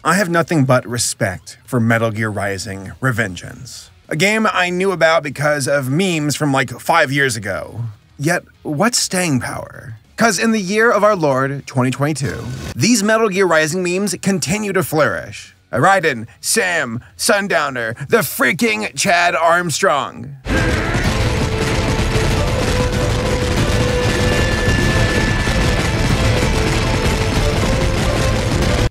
I have nothing but respect for Metal Gear Rising: Revengeance, a game I knew about because of memes from like 5 years ago. Yet, what's staying power? Cause in the year of our Lord, 2022, these Metal Gear Rising memes continue to flourish. Raiden, Sam, Sundowner, the freaking Chad Armstrong.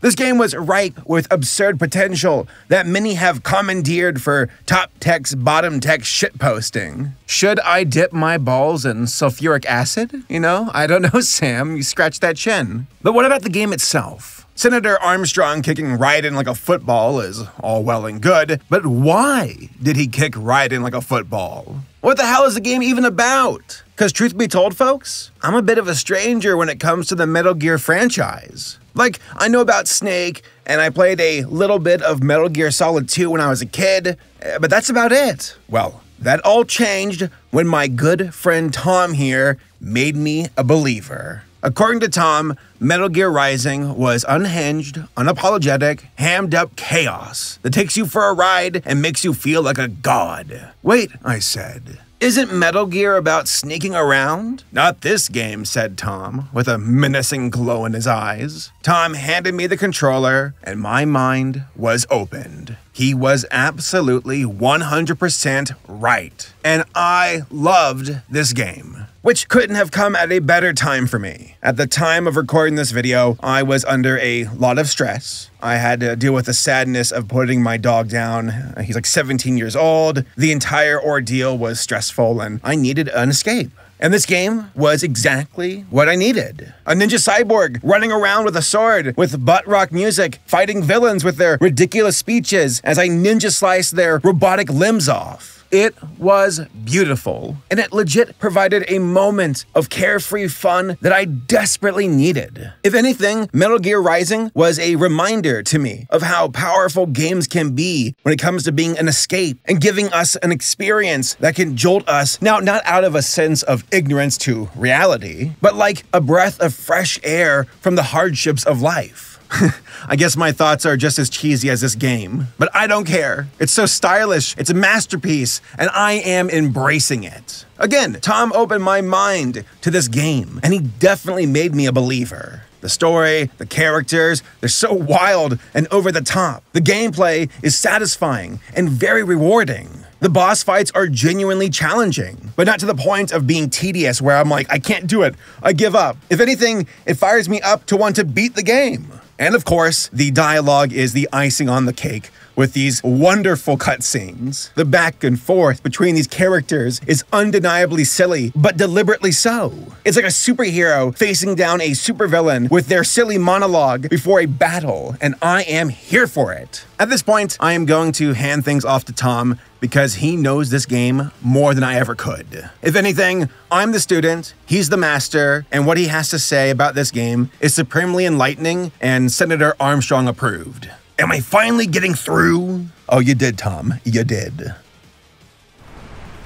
This game was ripe with absurd potential that many have commandeered for top text, bottom text shitposting. Should I dip my balls in sulfuric acid? You know, I don't know, Sam, you scratch that chin. But what about the game itself? Senator Armstrong kicking Raiden like a football is all well and good, but why did he kick Raiden like a football? What the hell is the game even about? Because truth be told, folks, I'm a bit of a stranger when it comes to the Metal Gear franchise. Like, I know about Snake, and I played a little bit of Metal Gear Solid 2 when I was a kid, but that's about it. Well, that all changed when my good friend Tom here made me a believer. According to Tom, Metal Gear Rising was unhinged, unapologetic, hammed-up chaos that takes you for a ride and makes you feel like a god. Wait, I said. Isn't Metal Gear about sneaking around? Not this game, said Tom, with a menacing glow in his eyes. Tom handed me the controller, and my mind was opened. He was absolutely 100% right. And I loved this game, which couldn't have come at a better time for me. At the time of recording this video, I was under a lot of stress. I had to deal with the sadness of putting my dog down. He's like 17 years old. The entire ordeal was stressful, and I needed an escape. And this game was exactly what I needed. A ninja cyborg running around with a sword, with butt rock music, fighting villains with their ridiculous speeches as I ninja slice their robotic limbs off. It was beautiful, and it legit provided a moment of carefree fun that I desperately needed. If anything, Metal Gear Rising was a reminder to me of how powerful games can be when it comes to being an escape and giving us an experience that can jolt us, now not out of a sense of ignorance to reality, but like a breath of fresh air from the hardships of life. I guess my thoughts are just as cheesy as this game, but I don't care. It's so stylish, it's a masterpiece, and I am embracing it. Again, Tom opened my mind to this game, and he definitely made me a believer. The story, the characters, they're so wild and over the top. The gameplay is satisfying and very rewarding. The boss fights are genuinely challenging, but not to the point of being tedious where I'm like, I can't do it, I give up. If anything, it fires me up to want to beat the game. And of course, the dialogue is the icing on the cake with these wonderful cutscenes. The back and forth between these characters is undeniably silly, but deliberately so. It's like a superhero facing down a supervillain with their silly monologue before a battle, and I am here for it. At this point, I am going to hand things off to Tom because he knows this game more than I ever could. If anything, I'm the student, he's the master, and what he has to say about this game is supremely enlightening and Senator Armstrong approved. Am I finally getting through? Oh, you did, Tom. You did.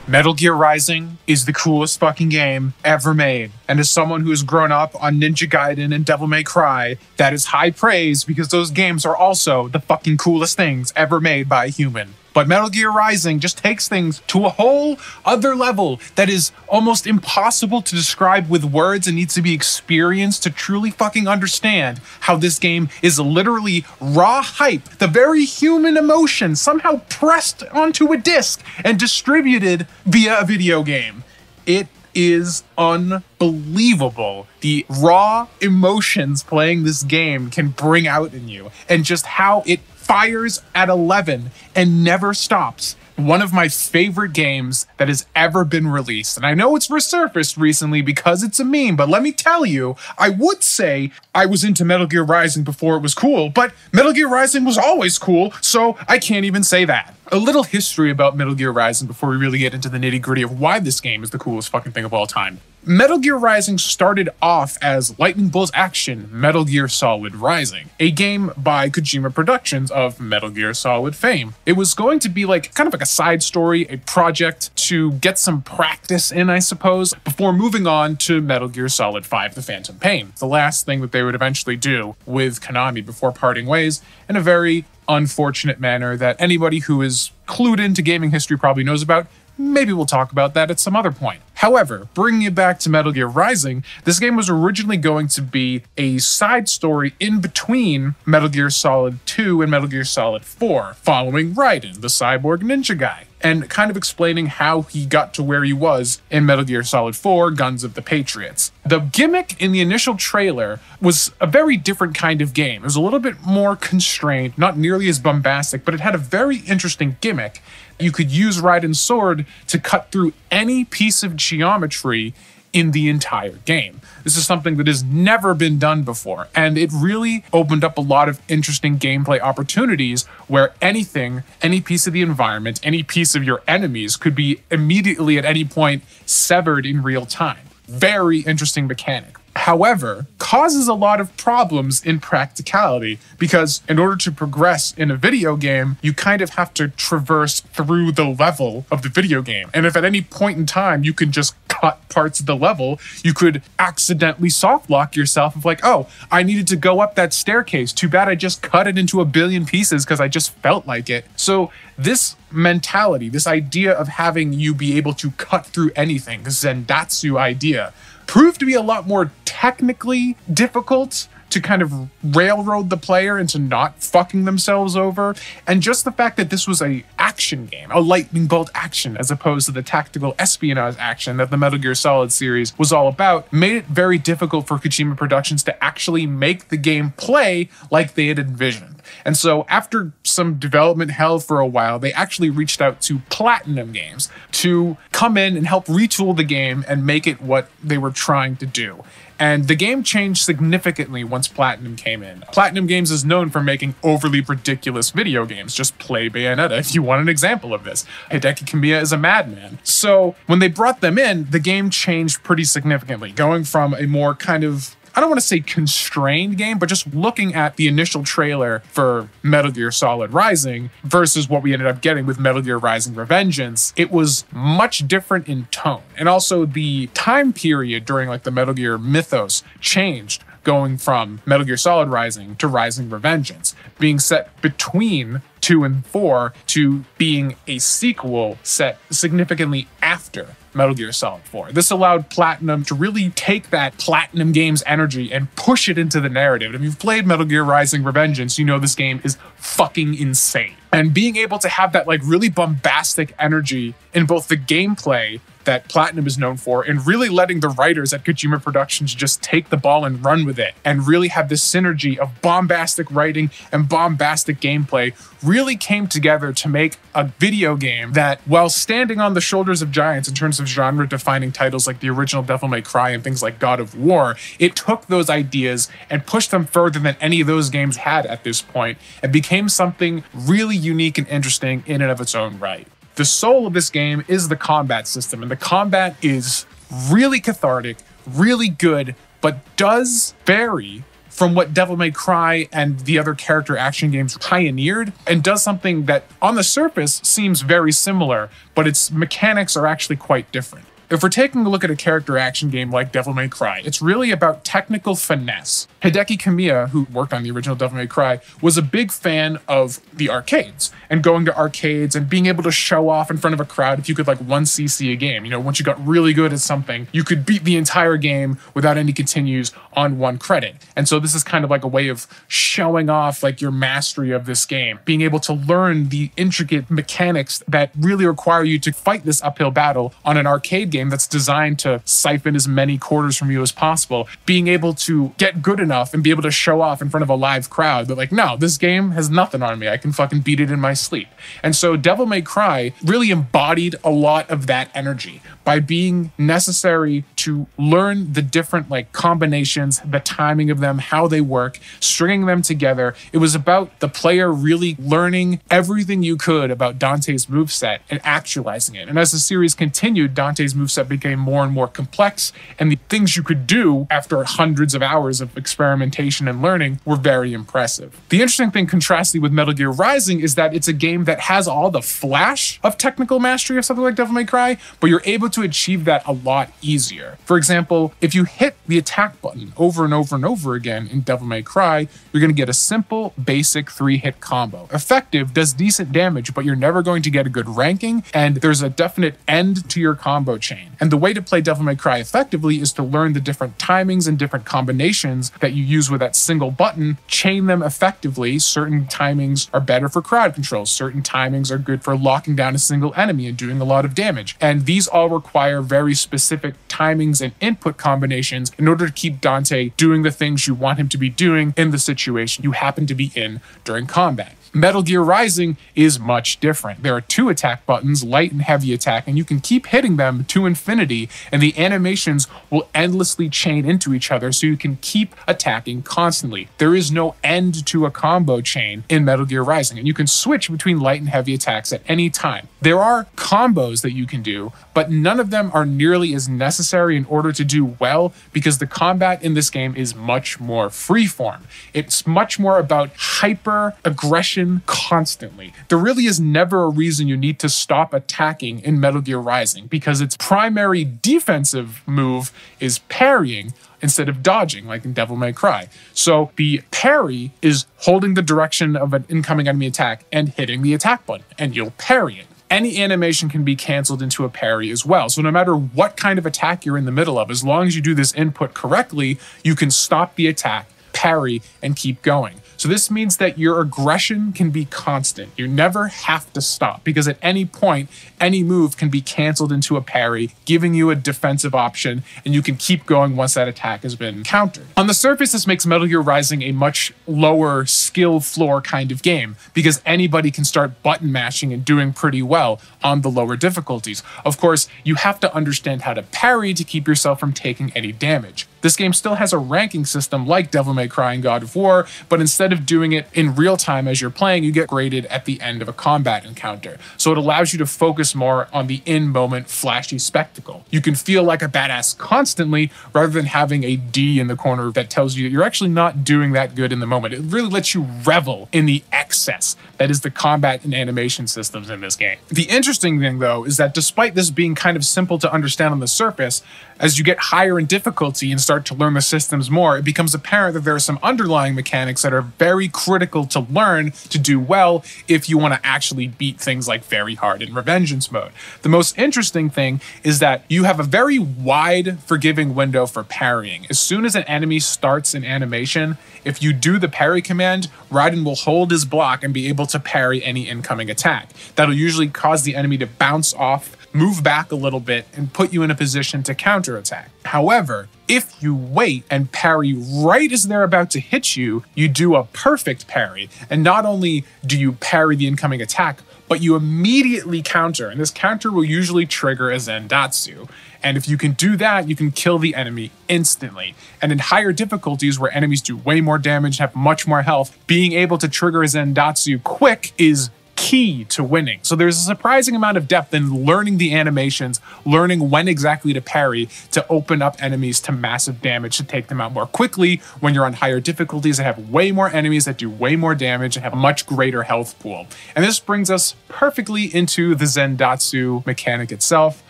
Metal Gear Rising is the coolest fucking game ever made. And as someone who has grown up on Ninja Gaiden and Devil May Cry, that is high praise because those games are also the fucking coolest things ever made by a human. But Metal Gear Rising just takes things to a whole other level that is almost impossible to describe with words and needs to be experienced to truly fucking understand how this game is literally raw hype, the very human emotion somehow pressed onto a disc and distributed via a video game. It is unbelievable the raw emotions playing this game can bring out in you and just how it fires at 11 and never stops. One of my favorite games that has ever been released. And I know it's resurfaced recently because it's a meme, but let me tell you, I would say I was into Metal Gear Rising before it was cool, but Metal Gear Rising was always cool, so I can't even say that. A little history about Metal Gear Rising before we really get into the nitty-gritty of why this game is the coolest fucking thing of all time. Metal Gear Rising started off as Lightning Bolt Action Metal Gear Solid Rising, a game by Kojima Productions of Metal Gear Solid fame. It was going to be like kind of like a side story, a project to get some practice in, I suppose, before moving on to Metal Gear Solid 5: The Phantom Pain, the last thing that they would eventually do with Konami before parting ways in a very unfortunate manner that anybody who is clued into gaming history probably knows about. Maybe we'll talk about that at some other point. However, bringing it back to Metal Gear Rising, this game was originally going to be a side story in between Metal Gear Solid 2 and Metal Gear Solid 4, following Raiden, the cyborg ninja guy, and kind of explaining how he got to where he was in Metal Gear Solid 4, Guns of the Patriots. The gimmick in the initial trailer was a very different kind of game. It was a little bit more constrained, not nearly as bombastic, but it had a very interesting gimmick. You could use Raiden's sword to cut through any piece of geometry in the entire game. This is something that has never been done before, and it really opened up a lot of interesting gameplay opportunities where anything, any piece of the environment, any piece of your enemies could be immediately at any point severed in real time. Very interesting mechanic. However, causes a lot of problems in practicality because in order to progress in a video game, you kind of have to traverse through the level of the video game. And if at any point in time you can just cut parts of the level, you could accidentally soft lock yourself of like, oh, I needed to go up that staircase. Too bad I just cut it into a billion pieces because I just felt like it. So this mentality, this idea of having you be able to cut through anything, the Zendatsu idea, proved to be a lot more technically difficult to kind of railroad the player into not fucking themselves over. And just the fact that this was a action game, a lightning bolt action, as opposed to the tactical espionage action that the Metal Gear Solid series was all about, made it very difficult for Kojima Productions to actually make the game play like they had envisioned. And so after some development hell for a while, they actually reached out to Platinum Games to come in and help retool the game and make it what they were trying to do. And the game changed significantly once Platinum came in. Platinum Games is known for making overly ridiculous video games. Just play Bayonetta if you want an example of this. Hideki Kamiya is a madman. So when they brought them in, the game changed pretty significantly, going from a more kind of, I don't want to say constrained game, but just looking at the initial trailer for Metal Gear Solid Rising versus what we ended up getting with Metal Gear Rising Revengeance, it was much different in tone. And also the time period during like the Metal Gear mythos changed, going from Metal Gear Solid Rising to Rising Revengeance, being set between 2 and 4 to being a sequel set significantly after Metal Gear Solid 4. This allowed Platinum to really take that Platinum Games energy and push it into the narrative. If you've played Metal Gear Rising Revengeance, you know this game is fucking insane. And being able to have that like really bombastic energy in both the gameplay that Platinum is known for, and really letting the writers at Kojima Productions just take the ball and run with it, and really have this synergy of bombastic writing and bombastic gameplay, really came together to make a video game that, while standing on the shoulders of giants in terms of genre-defining titles like the original Devil May Cry and things like God of War, it took those ideas and pushed them further than any of those games had at this point, and became something really unique and interesting in and of its own right. The soul of this game is the combat system, and the combat is really cathartic, really good, but does vary from what Devil May Cry and the other character action games pioneered, and does something that on the surface seems very similar, but its mechanics are actually quite different. If we're taking a look at a character action game like Devil May Cry, it's really about technical finesse. Hideki Kamiya, who worked on the original Devil May Cry, was a big fan of the arcades and going to arcades and being able to show off in front of a crowd if you could like 1cc a game. You know, once you got really good at something, you could beat the entire game without any continues on 1 credit. And so this is kind of like a way of showing off like your mastery of this game, being able to learn the intricate mechanics that really require you to fight this uphill battle on an arcade game that's designed to siphon as many quarters from you as possible, being able to get good enough and be able to show off in front of a live crowd that like, no, this game has nothing on me. I can fucking beat it in my sleep. And so Devil May Cry really embodied a lot of that energy by being necessary to learn the different like combinations, the timing of them, how they work, stringing them together. It was about the player really learning everything you could about Dante's moveset and actualizing it. And as the series continued, Dante's moveset became more and more complex, and the things you could do after hundreds of hours of experimentation and learning were very impressive. The interesting thing, contrastly with Metal Gear Rising, is that it's a game that has all the flash of technical mastery of something like Devil May Cry, but you're able to achieve that a lot easier. For example, if you hit the attack button over and over and over again in Devil May Cry, you're going to get a simple, basic 3-hit combo. Effective, does decent damage, but you're never going to get a good ranking, and there's a definite end to your combo chain. And the way to play Devil May Cry effectively is to learn the different timings and different combinations that you use with that single button, chain them effectively. Certain timings are better for crowd control, certain timings are good for locking down a single enemy and doing a lot of damage. And these all require very specific timings and input combinations in order to keep Dante doing the things you want him to be doing in the situation you happen to be in during combat. Metal Gear Rising is much different. There are 2 attack buttons, light and heavy attack, and you can keep hitting them to infinity, and the animations will endlessly chain into each other so you can keep attacking constantly. There is no end to a combo chain in Metal Gear Rising, and you can switch between light and heavy attacks at any time. There are combos that you can do, but none of them are nearly as necessary in order to do well, because the combat in this game is much more freeform. It's much more about hyper aggression constantly. There really is never a reason you need to stop attacking in Metal Gear Rising, because its primary defensive move is parrying instead of dodging like in Devil May Cry. So the parry is holding the direction of an incoming enemy attack and hitting the attack button, and you'll parry it. Any animation can be canceled into a parry as well. So no matter what kind of attack you're in the middle of, as long as you do this input correctly, you can stop the attack, parry, and keep going. So this means that your aggression can be constant. You never have to stop, because at any point, any move can be canceled into a parry, giving you a defensive option, and you can keep going once that attack has been countered. On the surface, this makes Metal Gear Rising a much lower skill floor kind of game, because anybody can start button mashing and doing pretty well on the lower difficulties. Of course, you have to understand how to parry to keep yourself from taking any damage. This game still has a ranking system like Devil May Cry and God of War, but instead of doing it in real time as you're playing, you get graded at the end of a combat encounter. So it allows you to focus more on the in-moment flashy spectacle. You can feel like a badass constantly, rather than having a D in the corner that tells you that you're actually not doing that good in the moment. It really lets you revel in the excess that is the combat and animation systems in this game. The interesting thing, though, is that despite this being kind of simple to understand on the surface, as you get higher in difficulty and start to learn the systems more, it becomes apparent that there are some underlying mechanics that are very critical to learn to do well if you want to actually beat things like very hard in Revengeance mode. The most interesting thing is that you have a very wide forgiving window for parrying. As soon as an enemy starts an animation, if you do the parry command, Raiden will hold his block and be able to parry any incoming attack. That'll usually cause the enemy to bounce off, move back a little bit, and put you in a position to counterattack. However, if you wait and parry right as they're about to hit you, you do a perfect parry. And not only do you parry the incoming attack, but you immediately counter. And this counter will usually trigger a Zendatsu. And if you can do that, you can kill the enemy instantly. And in higher difficulties where enemies do way more damage, have much more health, being able to trigger a Zendatsu quick is key to winning. So there's a surprising amount of depth in learning the animations, learning when exactly to parry to open up enemies to massive damage, to take them out more quickly when you're on higher difficulties and have way more enemies that do way more damage and have a much greater health pool. And this brings us perfectly into the Zendatsu mechanic itself,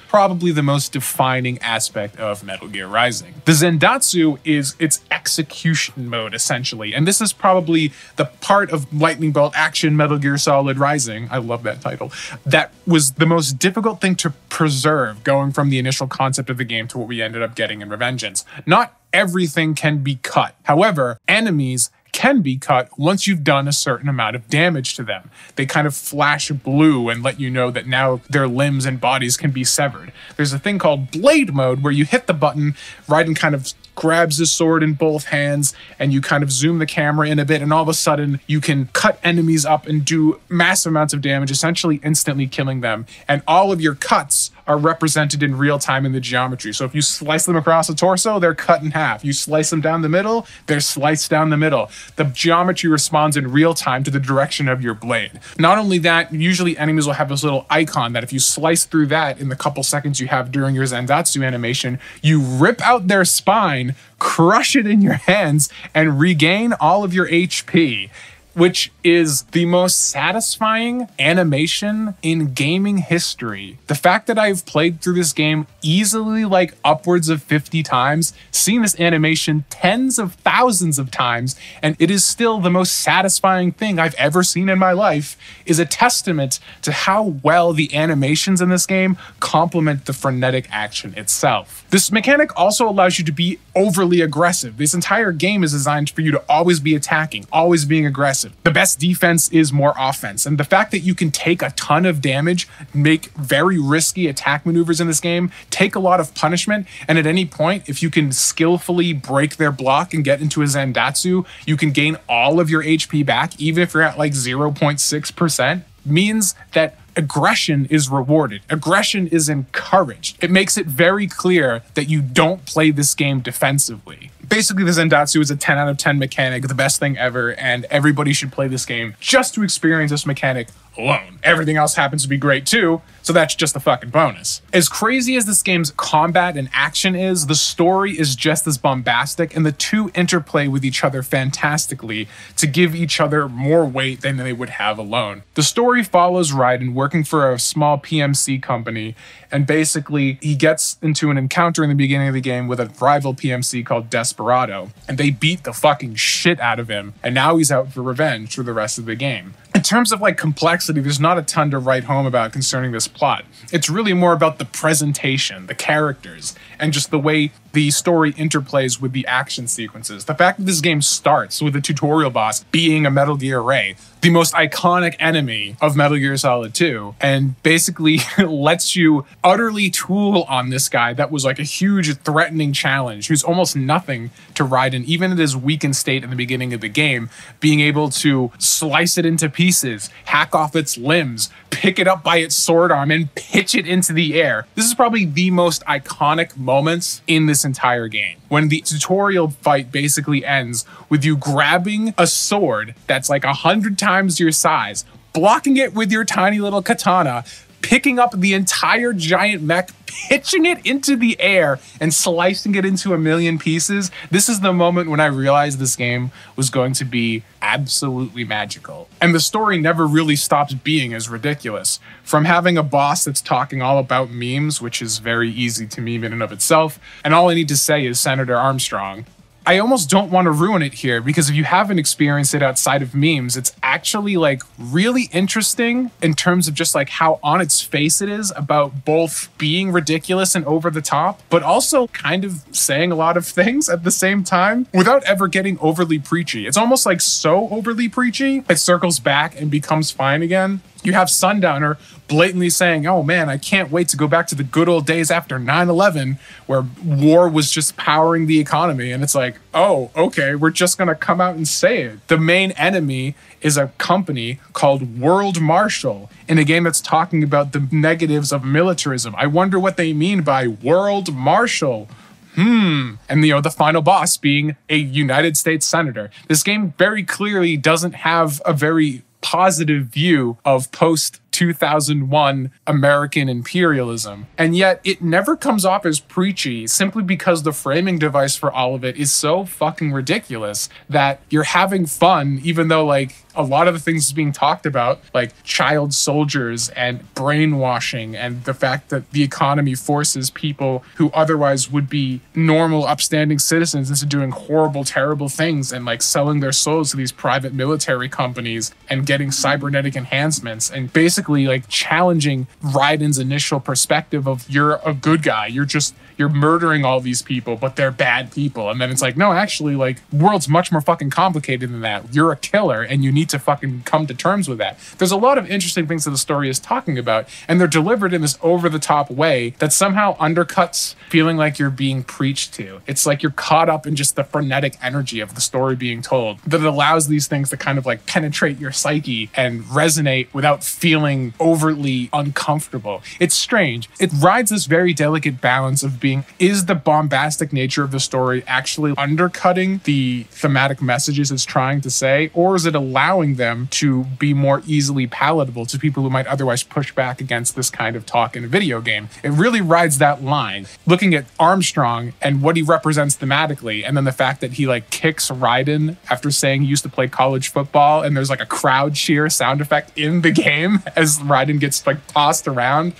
probably the most defining aspect of Metal Gear Rising. The Zendatsu is its execution mode, essentially, and this is probably the part of Lightning Bolt Action Metal Gear Solid Rising, I love that title, that was the most difficult thing to preserve, going from the initial concept of the game to what we ended up getting in Revengeance. Not everything can be cut. However, enemies can be cut once you've done a certain amount of damage to them. They kind of flash blue and let you know that now their limbs and bodies can be severed. There's a thing called blade mode where you hit the button, Raiden kind of grabs his sword in both hands, and you kind of zoom the camera in a bit, and all of a sudden you can cut enemies up and do massive amounts of damage, essentially instantly killing them. And all of your cuts are are represented in real time in the geometry. So if you slice them across the torso, they're cut in half. You slice them down the middle, they're sliced down the middle. The geometry responds in real time to the direction of your blade. Not only that, usually enemies will have this little icon that if you slice through that in the couple seconds you have during your Zendatsu animation, you rip out their spine, crush it in your hands, and regain all of your HP, which is the most satisfying animation in gaming history. The fact that I've played through this game easily like upwards of 50 times, seen this animation tens of thousands of times, and it is still the most satisfying thing I've ever seen in my life, is a testament to how well the animations in this game complement the frenetic action itself. This mechanic also allows you to be overly aggressive. This entire game is designed for you to always be attacking, always being aggressive. The best defense is more offense. And the fact that you can take a ton of damage, make very risky attack maneuvers in this game, take a lot of punishment, and at any point, if you can skillfully break their block and get into a Zendatsu, you can gain all of your HP back, even if you're at like 0.6%, means that aggression is rewarded. Aggression is encouraged. It makes it very clear that you don't play this game defensively. Basically, the Zendatsu is a 10 out of 10 mechanic, the best thing ever, and everybody should play this game just to experience this mechanic alone. Everything else happens to be great too, so that's just a fucking bonus. As crazy as this game's combat and action is, the story is just as bombastic, and the two interplay with each other fantastically to give each other more weight than they would have alone. The story follows Raiden working for a small PMC company, and basically he gets into an encounter in the beginning of the game with a rival PMC called Desperado, and they beat the fucking shit out of him, and now he's out for revenge for the rest of the game. In terms of like complexity, there's not a ton to write home about concerning this plot. It's really more about the presentation, the characters, and just the way the story interplays with the action sequences. The fact that this game starts with a tutorial boss being a Metal Gear Ray, the most iconic enemy of Metal Gear Solid 2, and basically lets you utterly tool on this guy that was like a huge threatening challenge, who's almost nothing to Raiden, even at his weakened state in the beginning of the game, being able to slice it into pieces, hack off its limbs, pick it up by its sword arm, and pitch it into the air. This is probably the most iconic moments in this entire game, when the tutorial fight basically ends with you grabbing a sword that's like 100 times your size, blocking it with your tiny little katana, picking up the entire giant mech, pitching it into the air, and slicing it into a million pieces. This is the moment when I realized this game was going to be absolutely magical. And the story never really stops being as ridiculous. From having a boss that's talking all about memes, which is very easy to meme in and of itself, and all I need to say is Senator Armstrong. I almost don't want to ruin it here, because if you haven't experienced it outside of memes, it's actually like really interesting in terms of just like how on its face it is about both being ridiculous and over the top, but also kind of saying a lot of things at the same time without ever getting overly preachy. It's almost like so overly preachy, it circles back and becomes fine again. You have Sundowner blatantly saying, oh man, I can't wait to go back to the good old days after 9/11, where war was just powering the economy. And it's like, oh, okay, we're just gonna come out and say it. The main enemy is a company called World Marshal in a game that's talking about the negatives of militarism. I wonder what they mean by World Marshal. And the final boss being a United States senator. This game very clearly doesn't have a very positive view of post-2001 American imperialism. And yet it never comes off as preachy, simply because the framing device for all of it is so fucking ridiculous that you're having fun, even though like a lot of the things being talked about, like child soldiers and brainwashing and the fact that the economy forces people who otherwise would be normal, upstanding citizens into doing horrible, terrible things and like selling their souls to these private military companies and getting cybernetic enhancements, and basically like challenging Raiden's initial perspective of you're a good guy, you're murdering all these people, but they're bad people. And then it's like, no, actually, like, world's much more fucking complicated than that. You're a killer, and you need to fucking come to terms with that. There's a lot of interesting things that the story is talking about, and they're delivered in this over-the-top way that somehow undercuts feeling like you're being preached to. It's like you're caught up in just the frenetic energy of the story being told, that allows these things to kind of like penetrate your psyche and resonate without feeling feeling overtly uncomfortable. It's strange. It rides this very delicate balance of being, is the bombastic nature of the story actually undercutting the thematic messages it's trying to say, or is it allowing them to be more easily palatable to people who might otherwise push back against this kind of talk in a video game? It really rides that line. Looking at Armstrong and what he represents thematically, and then the fact that he like kicks Raiden after saying he used to play college football, and there's like a crowd cheer sound effect in the game as Raiden gets like tossed around.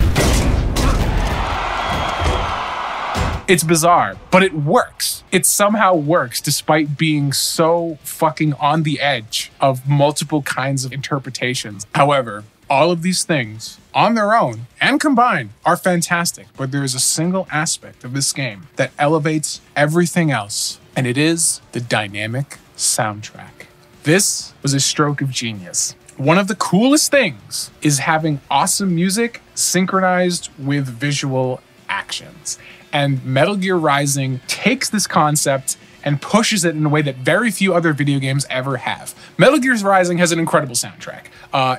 It's bizarre, but it works. It somehow works despite being so fucking on the edge of multiple kinds of interpretations. However, all of these things on their own and combined are fantastic, but there is a single aspect of this game that elevates everything else, and it is the dynamic soundtrack. This was a stroke of genius. One of the coolest things is having awesome music synchronized with visual actions. And Metal Gear Rising takes this concept and pushes it in a way that very few other video games ever have. Metal Gear Rising has an incredible soundtrack.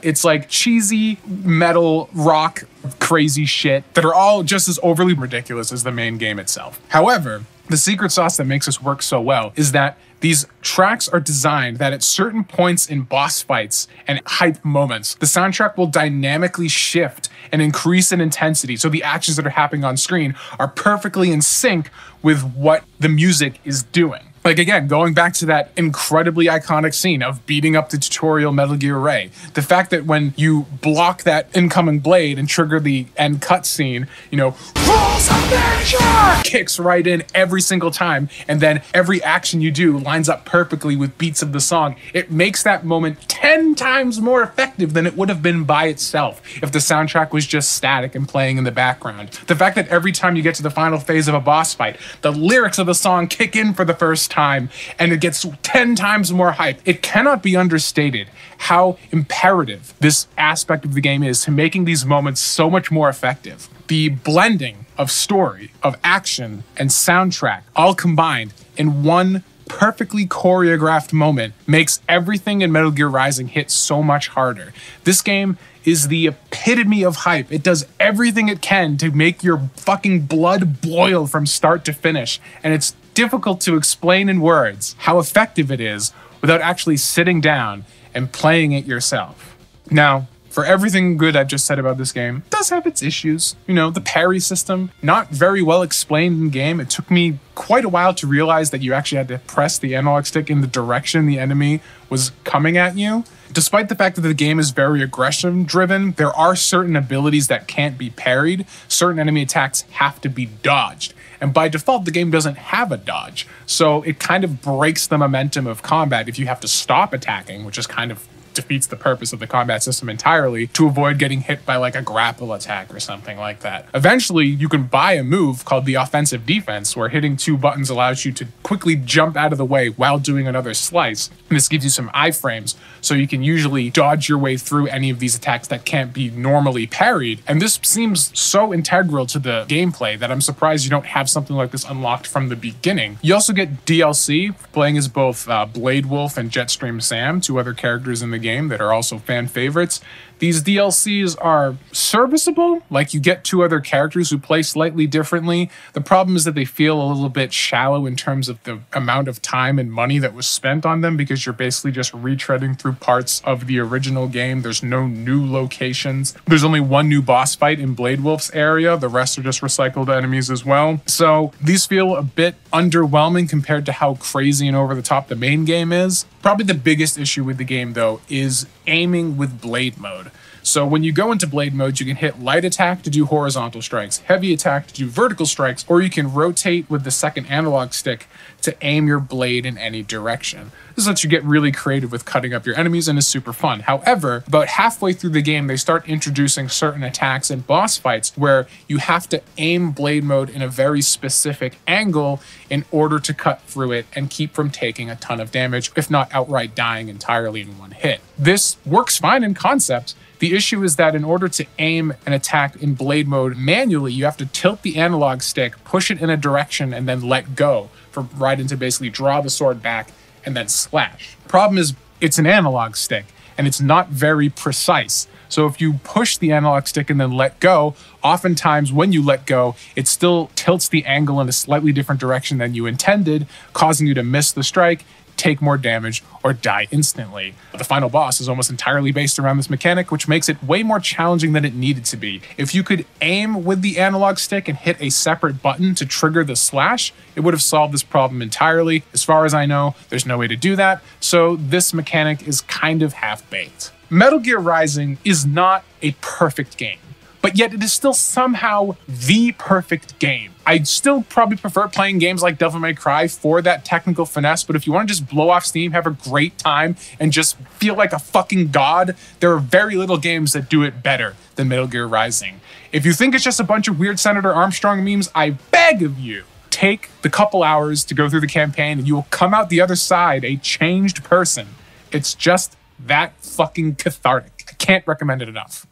It's like cheesy metal, rock, crazy shit that are all just as overly ridiculous as the main game itself. However, the secret sauce that makes this work so well is that these tracks are designed that at certain points in boss fights and hype moments, the soundtrack will dynamically shift and increase in intensity, so the actions that are happening on screen are perfectly in sync with what the music is doing. Like, again, going back to that incredibly iconic scene of beating up the tutorial Metal Gear Ray, the fact that when you block that incoming blade and trigger the end cutscene, you know, rules of nature kicks right in every single time, and then every action you do lines up perfectly with beats of the song. It makes that moment 10 times more effective than it would have been by itself if the soundtrack was just static and playing in the background. The fact that every time you get to the final phase of a boss fight, the lyrics of the song kick in for the first time, and it gets 10 times more hype. It cannot be understated how imperative this aspect of the game is to making these moments so much more effective. The blending of story, of action, and soundtrack all combined in one perfectly choreographed moment makes everything in Metal Gear Rising hit so much harder. This game is the epitome of hype. It does everything it can to make your fucking blood boil from start to finish, and it's difficult to explain in words how effective it is without actually sitting down and playing it yourself. Now, for everything good I've just said about this game, it does have its issues. You know, the parry system, not very well explained in game. It took me quite a while to realize that you actually had to press the analog stick in the direction the enemy was coming at you. Despite the fact that the game is very aggression-driven, there are certain abilities that can't be parried. Certain enemy attacks have to be dodged. And by default, the game doesn't have a dodge. So it kind of breaks the momentum of combat if you have to stop attacking, which is kind of defeats the purpose of the combat system entirely, to avoid getting hit by like a grapple attack or something like that. Eventually, you can buy a move called the offensive defense, where hitting 2 buttons allows you to quickly jump out of the way while doing another slice. And this gives you some iframes, so you can usually dodge your way through any of these attacks that can't be normally parried. And this seems so integral to the gameplay that I'm surprised you don't have something like this unlocked from the beginning. You also get DLC, playing as both Blade Wolf and Jetstream Sam, 2 other characters in the game that are also fan favorites. These DLCs are serviceable, like you get 2 other characters who play slightly differently. The problem is that they feel a little bit shallow in terms of the amount of time and money that was spent on them, because you're basically just retreading through parts of the original game. There's no new locations. There's only 1 new boss fight in Blade Wolf's area. The rest are just recycled enemies as well. So these feel a bit underwhelming compared to how crazy and over the top the main game is. Probably the biggest issue with the game, though, is aiming with blade mode. So when you go into blade mode, you can hit light attack to do horizontal strikes, heavy attack to do vertical strikes, or you can rotate with the second analog stick to aim your blade in any direction. This lets you get really creative with cutting up your enemies and is super fun. However, about halfway through the game, they start introducing certain attacks and boss fights where you have to aim blade mode in a very specific angle in order to cut through it and keep from taking a ton of damage, if not outright dying entirely in one hit. This works fine in concept. The issue is that in order to aim an attack in blade mode manually, you have to tilt the analog stick, push it in a direction, and then let go for Raiden to basically draw the sword back and then slash. Problem is, it's an analog stick, and it's not very precise. So if you push the analog stick and then let go, oftentimes when you let go, it still tilts the angle in a slightly different direction than you intended, causing you to miss the strike, take more damage, or die instantly. The final boss is almost entirely based around this mechanic, which makes it way more challenging than it needed to be. If you could aim with the analog stick and hit a separate button to trigger the slash, it would have solved this problem entirely. As far as I know, there's no way to do that, so this mechanic is kind of half-baked. Metal Gear Rising is not a perfect game, but yet it is still somehow the perfect game. I'd still probably prefer playing games like Devil May Cry for that technical finesse, but if you want to just blow off steam, have a great time, and just feel like a fucking god, there are very little games that do it better than Metal Gear Rising. If you think it's just a bunch of weird Senator Armstrong memes, I beg of you, take the couple hours to go through the campaign and you will come out the other side a changed person. It's just that fucking cathartic. I can't recommend it enough.